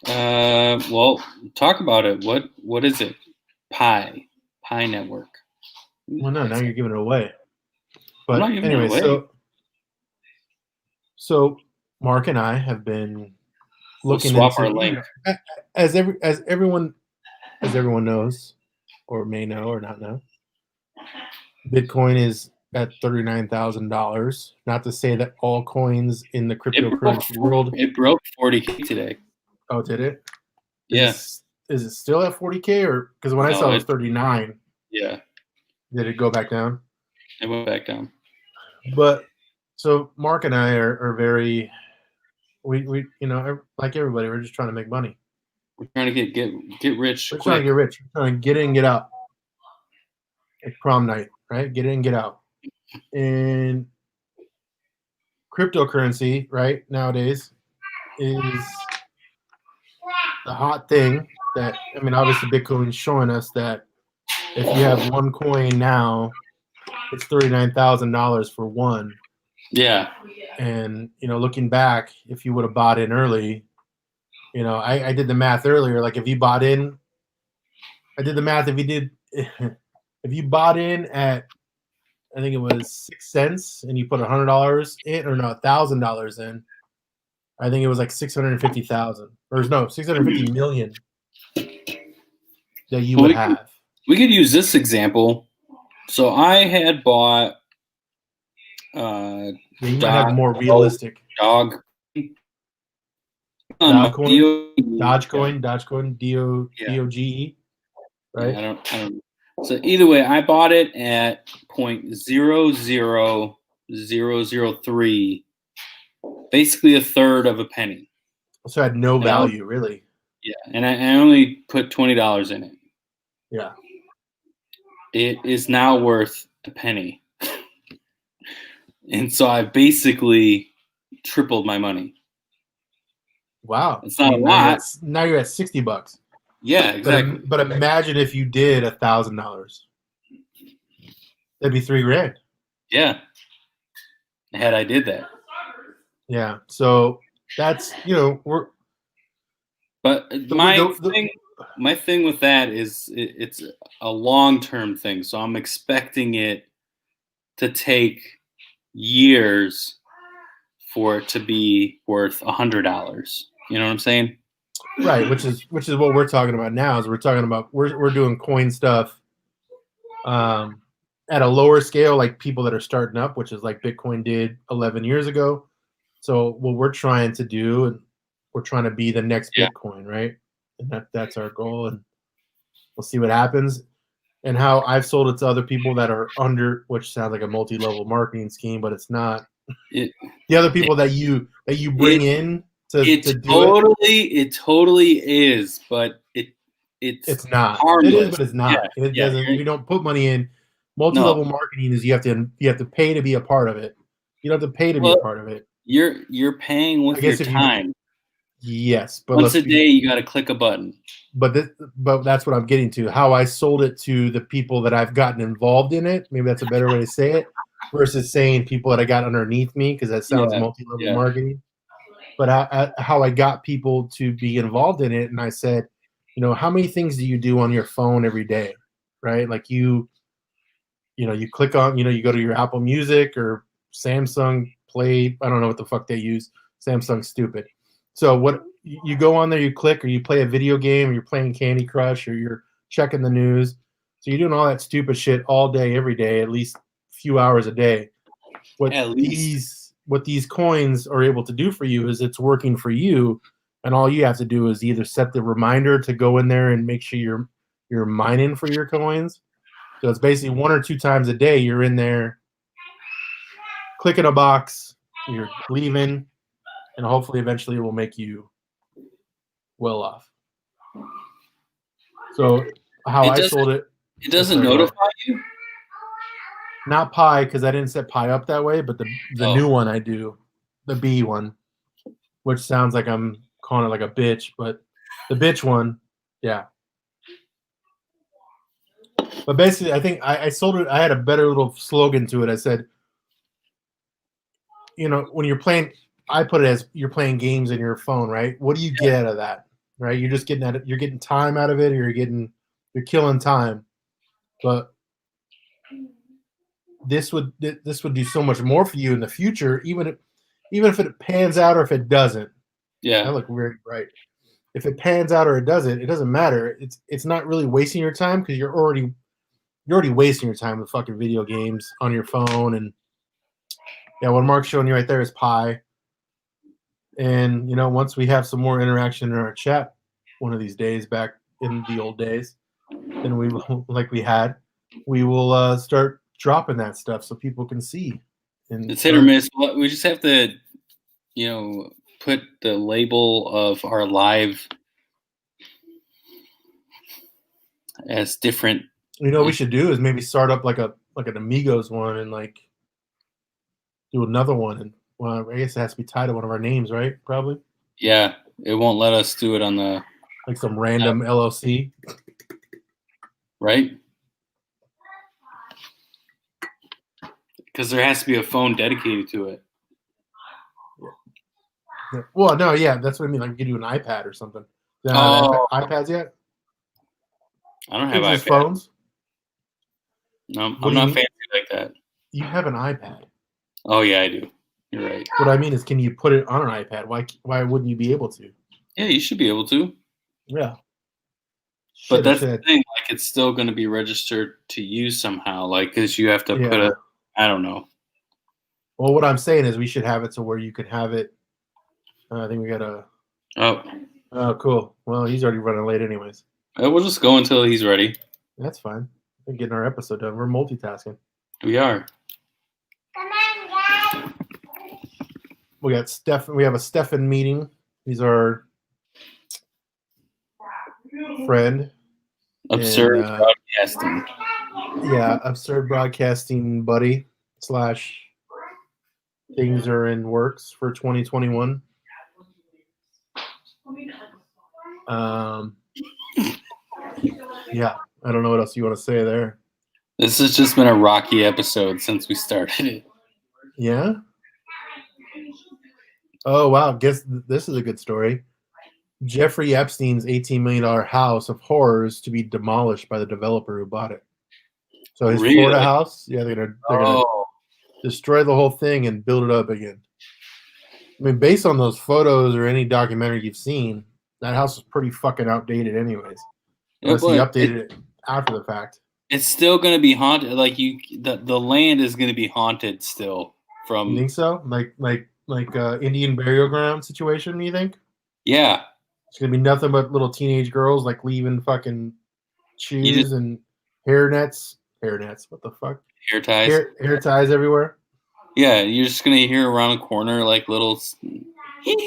Well, talk about it. What is it? Pi Network. Well, no, now you're giving it away. But I'm not giving anyway, it away. so Mark and I have been looking we'll swap into our link. as everyone knows, or may know or not know. Bitcoin is at $39,000. Not to say that all coins in the cryptocurrency world. It broke 40K today. Oh, did it? Yes. Is it still at 40K or because when I saw it was 39? Yeah. Did it go back down? It went back down. But so Mark and I are very, we like everybody, we're just trying to make money. We're trying to get rich. We're trying to get rich. We're trying to get in, get out. Like prom night, right? Get in, get out. And cryptocurrency, right, nowadays is the hot thing that, I mean, obviously Bitcoin is showing us that if you have one coin now, it's $39,000 for one. Yeah. And, looking back, if you would have bought in early, I did the math earlier. Like if you bought in, if you bought in at, I think it was 6 cents and you put $100 in, or no, $1,000 in, I think it was like 650,000 or no, 650 million that you would have. We could use this example. So I had bought you might have more realistic Dogecoin, DOGE, right? Yeah, I don't know. So either way, I bought it at 0.00003, basically a third of a penny. So it had no value, really. Yeah, and I only put $20 in it. Yeah. It is now worth a penny. And so I basically tripled my money. Wow. It's not a lot. Now you're at $60. Yeah, exactly. But imagine if you did $1,000. That'd be $3,000. Yeah. Had I did that. Yeah. So that's, we're. But my thing with that is it's a long-term thing. So I'm expecting it to take years for it to be worth $100. You know what I'm saying? Right, which is what we're talking about now. Is we're talking about we're doing coin stuff at a lower scale, like people that are starting up, which is like Bitcoin did 11 years ago. So what we're trying to do, and we're trying to be the next Bitcoin, right? And that's our goal, and we'll see what happens. And how I've sold it to other people that are under, which sounds like a multi-level marketing scheme, but it's not. The other people that you bring in. It totally is, but it's not. Harmless. It is, but it's not. Yeah, it doesn't. We don't put money in. Multi-level marketing is you have to pay to be a part of it. You don't have to pay to be a part of it. You're paying with your time. Yes, but once a day you got to click a button. But that's what I'm getting to. How I sold it to the people that I've gotten involved in it. Maybe that's a better way to say it, versus saying people that I got underneath me, because that sounds multi-level marketing. But how I got people to be involved in it, and I said, how many things do you do on your phone every day, right? Like you click on, you go to your Apple Music or Samsung Play. I don't know what the fuck they use. Samsung's stupid. So what you go on there, you click, or you play a video game, or you're playing Candy Crush, or you're checking the news. So you're doing all that stupid shit all day, every day, at least a few hours a day. What these coins are able to do for you is it's working for you, and all you have to do is either set the reminder to go in there and make sure you're mining for your coins. So it's basically 1 or 2 times a day you're in there, clicking a box, you're leaving, and hopefully eventually it will make you well off. So how I sold it. It doesn't notify you? Not Pi, because I didn't set Pi up that way, but the new one I do, the B one, which sounds like I'm calling it like a bitch, but the bitch one, yeah. But basically, I think I sold it. I had a better little slogan to it. I said, when you're playing, I put it as you're playing games in your phone, right? What do you get out of that, right? You're just getting you're getting time out of it, or you're killing time. But this would do so much more for you in the future, even if it pans out or if it doesn't. Yeah, I look very bright. If it pans out or it doesn't matter. It's not really wasting your time because you're already wasting your time with fucking video games on your phone. And yeah, what Mark's showing you right there is Pi. And once we have some more interaction in our chat one of these days, back in the old days, then we will, like we will start dropping that stuff so people can see. And it's hit or miss. We just have to, put the label of our live as different. We should do is maybe start up like an Amigos one and like do another one. And well, I guess it has to be tied to one of our names, right? Probably. Yeah, it won't let us do it on the like some random LLC, right? Because there has to be a phone dedicated to it. Well, no, yeah, that's what I mean. Like, we could do an iPad or something. iPads yet? I don't have iPads. Phones? No, I'm not fancy like that. You have an iPad. Oh, yeah, I do. You're right. What I mean is, can you put it on an iPad? Why wouldn't you be able to? Yeah, you should be able to. Yeah. But that's the thing. Like, it's still going to be registered to you somehow. Like, because you have to put I don't know. Well, what I'm saying is we should have it to where you can have it. I think we got a. Oh, cool. Well, he's already running late anyways. We'll just go until he's ready. That's fine. We're getting our episode done. We're multitasking. We are. Come on, guys. We got We have a Stefan meeting. He's our friend. Absurd Broadcasting. Yeah, Absurd Broadcasting buddy / things are in works for 2021. Yeah, I don't know what else you want to say there. This has just been a rocky episode since we started it. Yeah? Oh, wow. Guess this is a good story. Jeffrey Epstein's $18 million house of horrors to be demolished by the developer who bought it. So his Florida house, yeah, they're gonna destroy the whole thing and build it up again. I mean, based on those photos or any documentary you've seen, that house is pretty fucking outdated anyways. Unless he updated it after the fact. It's still going to be haunted. Like the land is going to be haunted still. From you think so? Like Indian burial ground situation? You think? Yeah. It's gonna be nothing but little teenage girls like leaving fucking shoes and hair nets. Hair nets. What the fuck? Hair ties. Hair ties everywhere. Yeah, you're just gonna hear around the corner like little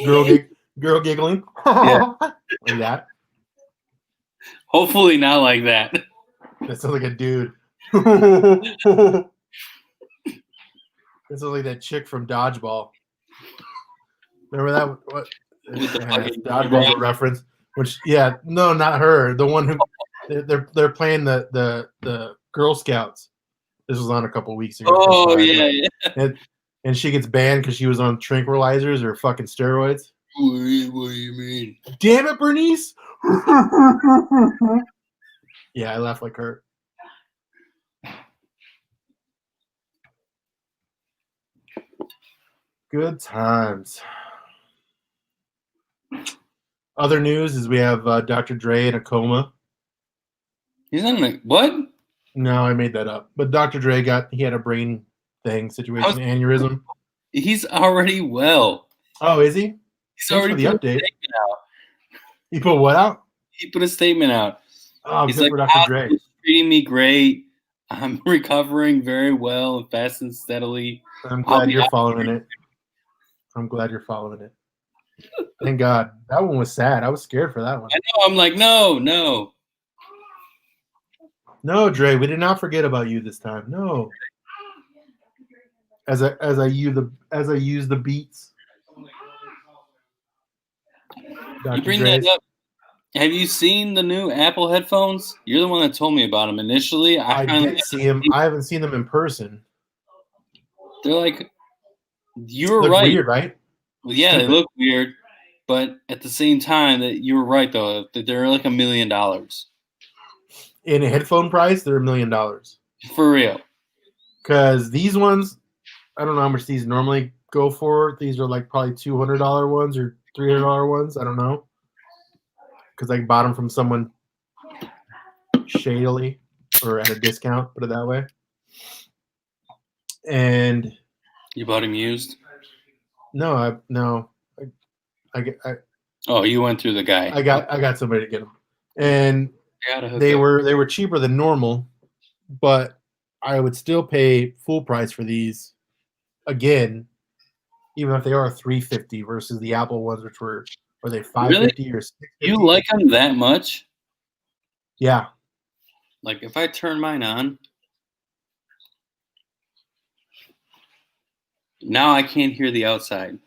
girl giggling. Yeah. Like that. Hopefully not like that. That sounds like a dude. That sounds like that chick from Dodgeball. Remember that? What? Dodgeball's a reference. Which, yeah, no, not her. The one who they're playing the Girl Scouts. This was on a couple weeks ago. Oh yeah. And she gets banned because she was on tranquilizers or fucking steroids. What do you mean? Damn it, Bernice! Yeah, I laugh like her. Good times. Other news is we have Dr. Dre in a coma. He's in a what? No, I made that up. But Dr. Dre he had a brain situation, aneurysm. He's already well. Oh, is he? He's already put the update out. He put what out? He put a statement out. Oh, he's good for Dr. Dre. Treating me great. I'm recovering very well and fast and steadily. I'm glad you're following it. I'm glad you're following it. Thank God. That one was sad. I was scared for that one. I know. I'm like, no. No, Dre, we did not forget about you this time. No. As I use the beats. Dr. You bring Dre's. that up. Have you seen the new Apple headphones? You're the one that told me about them initially. I did see them. I haven't seen them in person. They're like, you were Look right. weird, right? Well, yeah, Stupid. they look weird, but at the same time, that you were right though. That they're like $1 million In a headphone price, they're $1 million. for real. Because these ones, I don't know how much these normally go for. These are like probably $200 ones or $300 ones. I don't know. Because I bought them from someone shadily or at a discount, put it that way. And You bought him used? no. Oh, you went through the guy. I got somebody to get them, and they were cheaper than normal, but I would still pay full price for these again, even if they are $350 versus the Apple ones, which were they $550 really? or $650? You like them that much? Yeah. Like if I turn mine on, now I can't hear the outside.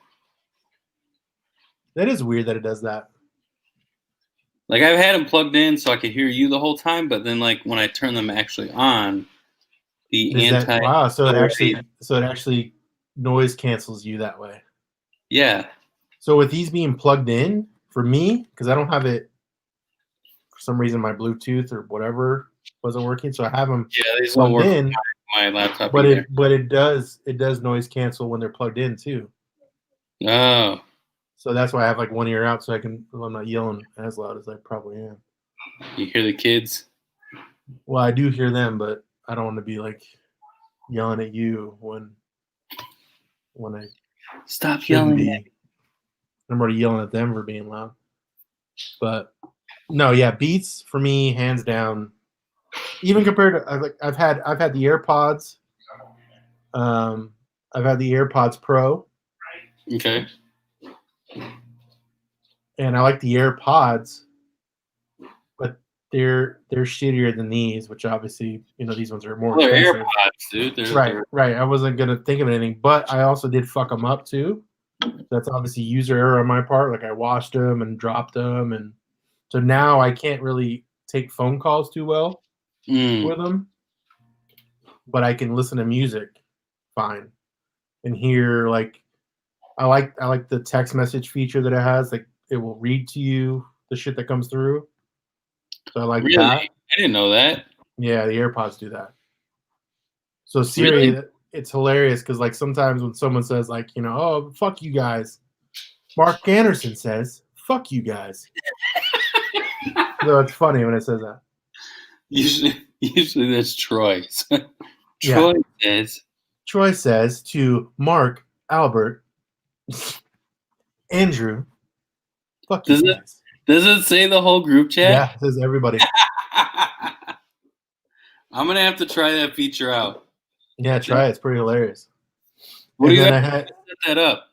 That is weird that it does that. Like I've had them plugged in so I could hear you the whole time, but then like when I turn them actually on, so it actually noise cancels you that way. Yeah. So with these being plugged in for me, because I don't have it for some reason, my Bluetooth or whatever wasn't working, so I have them plugged in. My laptop, but it does noise cancel when they're plugged in too. Oh. So that's why I have like one ear out, so I'm not yelling as loud as I probably am. You hear the kids? Well, I do hear them, but I don't want to be like yelling at you when I stop yelling at me. I'm already yelling at them for being loud. But no, yeah, Beats for me, hands down. Even compared to I've had the AirPods. I've had the AirPods Pro. Okay. And I like the AirPods, but they're shittier than these, which obviously, these ones are more expensive. AirPods, dude. Right. I wasn't gonna think of anything, but I also did fuck them up too. That's obviously user error on my part. Like I washed them and dropped them, and so now I can't really take phone calls too well with them. But I can listen to music fine and hear like I like the text message feature that it has. Like it will read to you the shit that comes through. So I like that. I didn't know that. Yeah, the AirPods do that. So Siri, it's hilarious because like sometimes when someone says like, oh, fuck you guys, Mark Anderson says, fuck you guys. So it's funny when it says that. Usually that's Troy. Troy says to Mark, Albert, Andrew, fuck you guys. Does it say the whole group chat? Yeah, it says everybody. I'm gonna have to try that feature out. Yeah, try it. It's pretty hilarious. What do you have to set that up?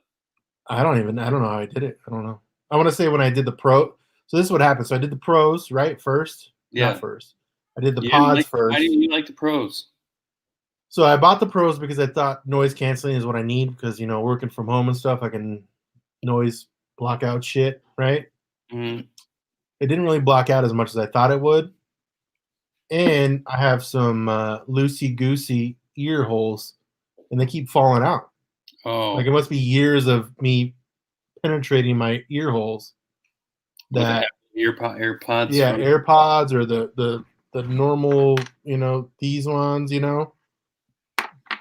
I don't know how I did it. I don't know. I want to say when I did the Pro. So this is what happened. So I did the Pros, right? First? Yeah. Not first. I did the Pods first. Why didn't you like the Pros? So I bought the Pros because I thought noise canceling is what I need because, working from home and stuff, I can noise block out shit, right? Mm-hmm. It didn't really block out as much as I thought it would. And I have some loosey-goosey ear holes, and they keep falling out. Oh. Like it must be years of me penetrating my ear holes. That AirPods. Yeah, AirPods or the normal, these ones,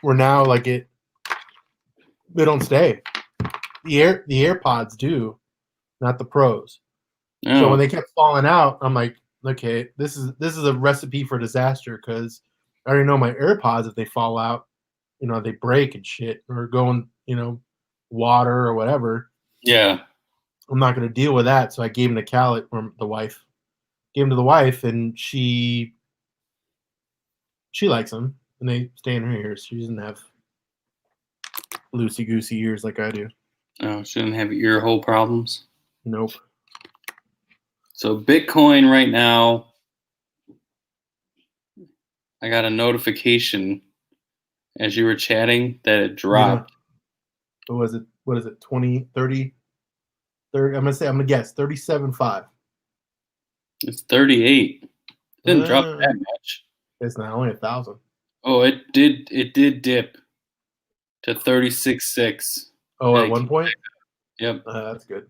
where now like they don't stay. The AirPods do, not the Pros. Oh. So when they kept falling out, I'm like, okay, this is a recipe for disaster because I already know my AirPods, if they fall out, they break and shit or go in, water or whatever. Yeah. I'm not going to deal with that. So I gave them to Callie, or the wife. Gave them to the wife, and she likes them, and they stay in her ears. She doesn't have loosey-goosey ears like I do. Oh, shouldn't have ear hole problems. Nope. So Bitcoin right now, I got a notification as you were chatting that it dropped. What was it? What is it? 20, 30? I'm gonna guess 37.5. It's 38. It didn't drop that much. It's not only 1,000. Oh, it did dip to 36.6. Oh, at one point? Yep. That's good.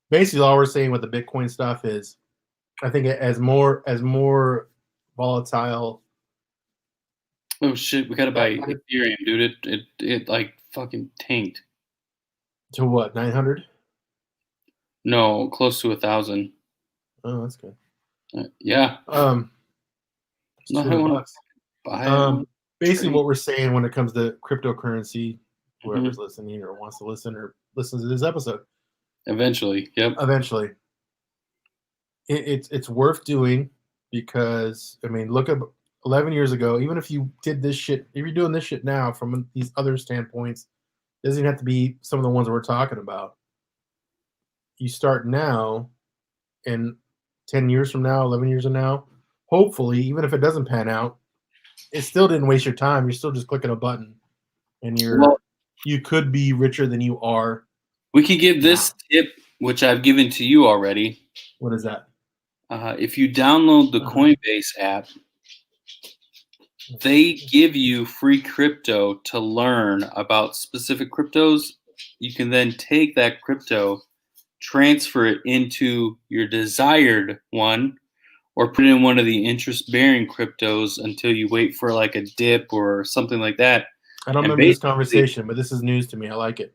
Basically, all we're saying with the Bitcoin stuff is, I think as more volatile. Oh shit, we gotta buy Ethereum, dude. It like fucking tanked. To what, 900? No, close to 1,000. Oh, that's good. Yeah. $200. Basically, what we're saying when it comes to cryptocurrency, whoever's listening or wants to listen or listens to this episode, eventually, it's worth doing, because I mean, look at 11 years ago. Even if you did this shit, if you're doing this shit now from these other standpoints, it doesn't have to be some of the ones that we're talking about. You start now, and 10 years from now, 11 years from now, hopefully, even if it doesn't pan out, it still didn't waste your time. You're still just clicking a button, and you could be richer than you are. We could give this tip, which I've given to you already. What is that? If you download the Coinbase app, they give you free crypto to learn about specific cryptos. You can then take that crypto, transfer it into your desired one, or put it in one of the interest-bearing cryptos until you wait for like a dip or something like that. I don't remember this conversation, but this is news to me. I like it.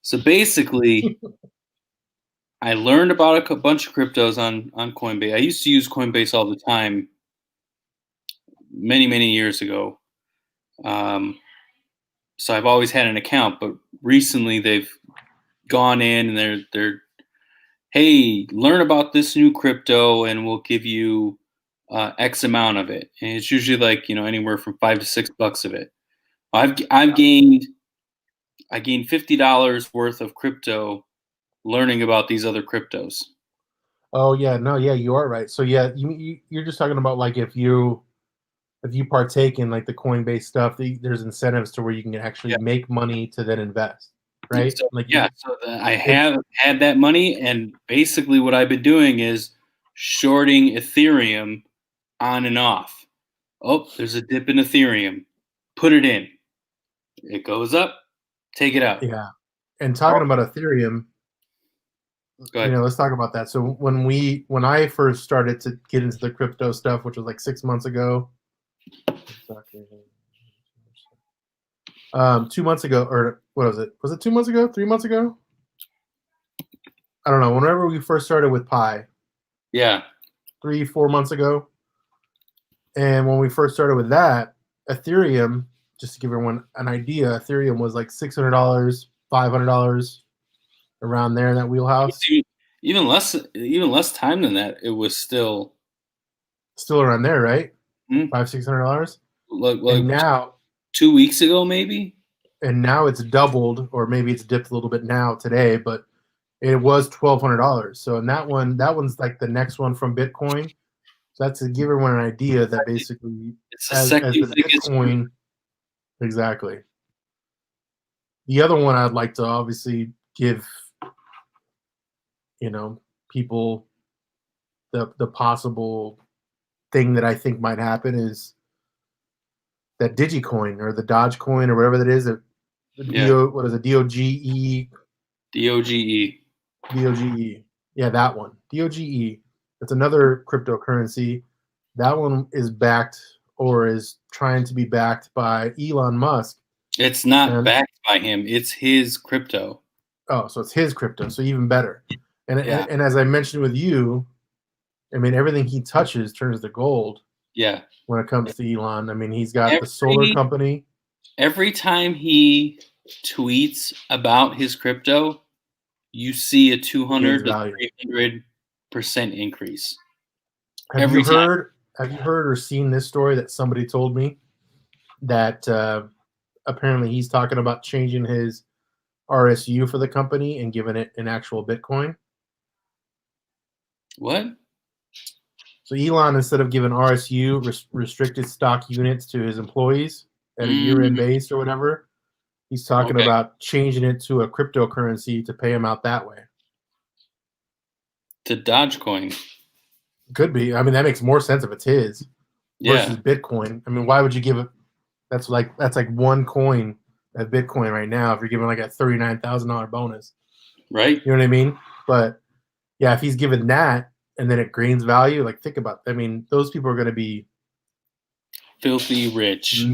So basically, I learned about a bunch of cryptos on Coinbase. I used to use Coinbase all the time many, many years ago. So I've always had an account, but recently they've gone in and they're hey, learn about this new crypto and we'll give you X amount of it. And it's usually like, anywhere from $5 to $6 of it. I gained $50 worth of crypto learning about these other cryptos. Oh yeah, no, yeah, you are right. So yeah, you're just talking about like if you partake in like the Coinbase stuff, there's incentives to where you can actually make money to then invest, right? So, I have had that money, and basically what I've been doing is shorting Ethereum on and off. Oh, there's a dip in Ethereum. Put it in. It goes up. Take it out. Yeah. And talking about Ethereum, let's talk about that. So when I first started to get into the crypto stuff, which was like 6 months ago, 2 months ago, or what was it? Was it 2 months ago? 3 months ago? I don't know. Whenever we first started with Pi. Yeah. 3-4 months ago. And when we first started with that, Ethereum, just to give everyone an idea, Ethereum was like $600, $500, around there in that wheelhouse. Even less time than that. It was still around there, right? $500, $600. Like and now 2 weeks ago, maybe. And now it's doubled, or maybe it's dipped a little bit now today, but it was $1,200. So in that one's like the next one from Bitcoin. So that's to give everyone an idea that basically it's as the Bitcoin. Exactly. The other one I'd like to obviously give, people the possible thing that I think might happen is that Digicoin or the Dogecoin or whatever that is. What is it? DOGE? DOGE. DOGE. Yeah, that one. DOGE. That's another cryptocurrency. That one is backed, or is trying to be backed, by Elon Musk. It's not backed by him. It's his crypto. Oh, so it's his crypto. So even better. And as I mentioned with you, I mean, everything he touches turns to gold. Yeah. When it comes to Elon, I mean, he's got the solar company. Every time he tweets about his crypto, you see a 200 to 300% increase. Have you heard or seen this story that somebody told me that apparently he's talking about changing his RSU for the company and given it an actual Bitcoin. What? So Elon, instead of giving RSU, restricted stock units to his employees at a year-end base or whatever, he's talking about changing it to a cryptocurrency to pay him out that way. To Dogecoin. Could be. I mean, that makes more sense if it's his versus Bitcoin. I mean, why would you give it? That's like one coin at Bitcoin right now. If you're giving like a $39,000 bonus, right? You know what I mean? But yeah, if he's given that and then it gains value, like think about. I mean, those people are going to be filthy rich,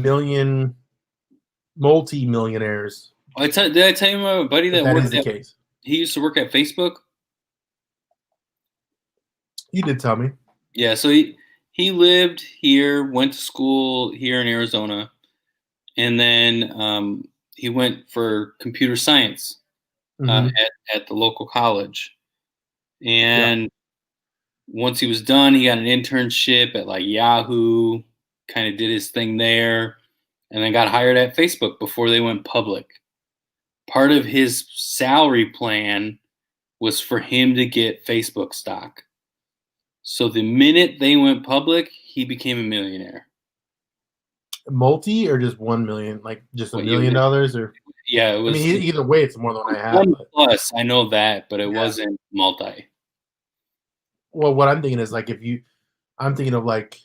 multi-millionaires. Did I tell you about a buddy that worked is the case? He used to work at Facebook. You did tell me. Yeah, so he lived here, went to school here in Arizona, and then he went for computer science at the local college. And once he was done, he got an internship at like Yahoo, kind of did his thing there, and then got hired at Facebook before they went public. Part of his salary plan was for him to get Facebook stock. So the minute they went public, he became a millionaire. Multi or just 1 million? Like just $1 million or? Yeah, it was. I mean, either way, it's more than I have. Plus, I know that, but it wasn't multi. Well, what I'm thinking is like I'm thinking of like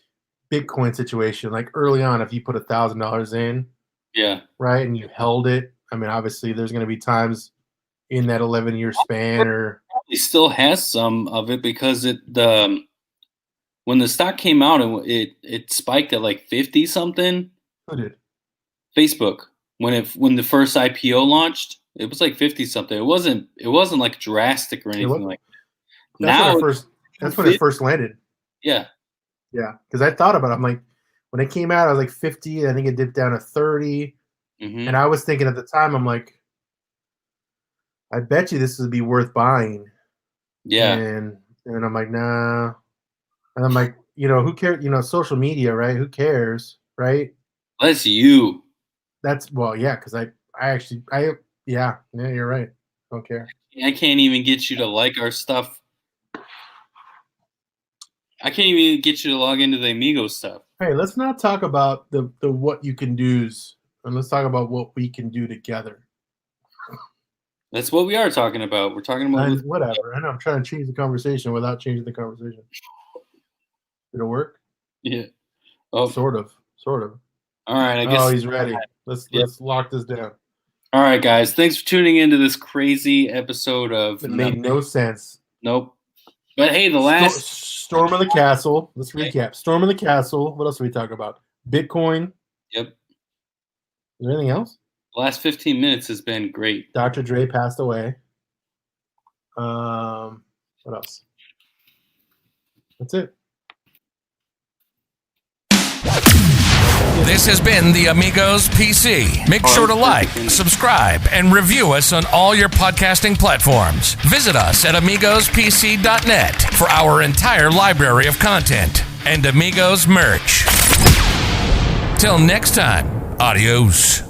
Bitcoin situation. Like early on, if you put $1,000 in, right, and you held it. I mean, obviously, there's going to be times in that 11-year span, or he still has some of it because when the stock came out, it spiked at like 50 something. Who did? Facebook. When the first IPO launched, it was like 50 something. It wasn't like drastic or anything like that. That's when it first landed. Yeah. Yeah. Because I thought about it. I'm like, when it came out, I was like 50. I think it dipped down to 30. And I was thinking at the time, I'm like, I bet you this would be worth buying. Yeah. And I'm like, nah. And I'm like, who cares? Social media, right? Who cares, right? That's you. Because yeah, you're right. Don't care. I can't even get you to like our stuff. I can't even get you to log into the Amigo stuff. Hey, let's not talk about the what you can do's, and let's talk about what we can do together. That's what we are talking about. We're talking about whatever. I know I'm trying to change the conversation without changing the conversation. Did it work? Yeah. Oh, sort of. All right. I guess. Oh, he's ready. Let's lock this down. All right, guys. Thanks for tuning into this crazy episode of. It made no sense. Nope. But hey, the last Storm of the Castle. Let's recap. Storm of the Castle. What else did we talk about? Bitcoin. Yep. Is there anything else? The last 15 minutes has been great. Dr. Dre passed away. What else? That's it. This has been the Amigos PC. Make sure to like, subscribe, and review us on all your podcasting platforms. Visit us at Amigospc.net for our entire library of content and Amigos merch. Till next time, adios.